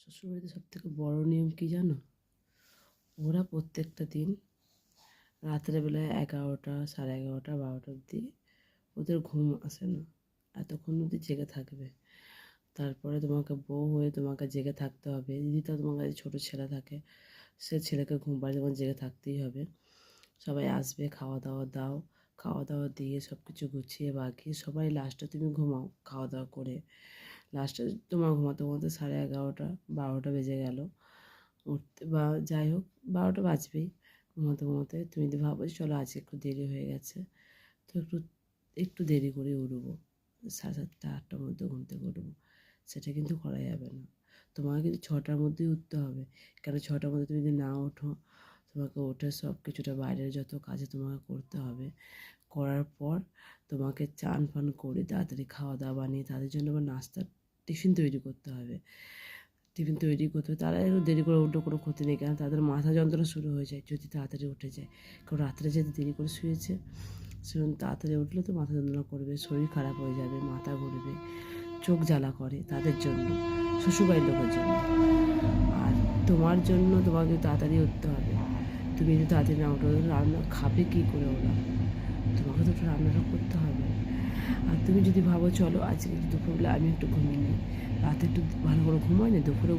শ্বশুরবাড়িতে সবথেকে বড় নিয়ম কী জানো? ওরা প্রত্যেকটা দিন রাত্রেবেলায় 11টা, 11:30, 12টা অবধি ওদের ঘুম আসে না। এতক্ষণ অবধি জেগে থাকবে। তারপরে তোমাকে বউ হয়ে তোমাকে জেগে থাকতে হবে। যদি তা তোমার কাছে ছোটো ছেলে থাকে, সে ছেলেকে ঘুম পাড়িয়ে তোমার জেগে থাকতেই হবে। সবাই আসবে, খাওয়া দাওয়া দাও, খাওয়া দাওয়া দিয়ে সব কিছু গুছিয়ে বাগিয়ে সবাই লাস্টে তুমি ঘুমাও খাওয়া দাওয়া করে। লাস্টে তোমার ঘুমাতে ঘুমাতে 11:30, 12টা বেজে গেল। উঠতে বা যাই হোক 12টা বাজবেই। ঘুমাতে ঘুমাতে তুমি যদি ভাবো যে চলো আজকে একটু দেরি হয়ে গেছে, তো একটু দেরি করে উঠবো, 7:30, 8টার মধ্যে ঘুম থেকে উঠবো, সেটা কিন্তু করা যাবে না। তোমাকে কিন্তু 6টার মধ্যেই উঠতে হবে। কেন 6টার মধ্যে তুমি যদি না ওঠো, তোমাকে উঠে সব কিছুটা বাইরের যত কাজে তোমাকে করতে হবে। করার পর তোমাকে চান ফান করে তাড়াতাড়ি খাওয়া দাওয়া বানিয়ে তাদের জন্য আবার নাস্তার টিফিন তৈরি করতে হবে। টিফিন তৈরি করতে হবে। তারা একটু দেরি করে উঠলেও কোনো ক্ষতি নেই, কারণ তাদের মাথা যন্ত্রণা শুরু হয়ে যায় যদি তাড়াতাড়ি উঠে যায়। কারণ রাত্রে যেহেতু দেরি করে শুয়েছে, সেরকম তাড়াতাড়ি উঠলে তো মাথা যন্ত্রণা করবে, শরীর খারাপ হয়ে যাবে, মাথা ঘুরবে, চোখ জ্বালা করে তাদের জন্য, শ্বশুরবাড়ির লোকের জন্য। আর তোমার জন্য তোমাকে তাড়াতাড়ি উঠতে হবে। তুমি যদি তাড়াতাড়ি না উঠো, রান্না খাবে কী করে ওরা? তোমাকে তো একটু রান্নাটা করতে হবে। আর তুমি যদি ভাবো চলো আজকে দুপুরবেলা আমি একটু ঘুমিয়ে নিই, রাতে একটু ভালো করে ঘুমাই নি, দুপুরে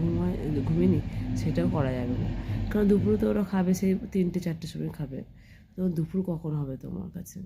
ঘুমিয়ে নিই, সেটাও করা যাবে না। কারণ দুপুরে তো ওরা খাবে সেই 3টে 4টের সময় খাবে। তখন দুপুর কখন হবে তোমার কাছে?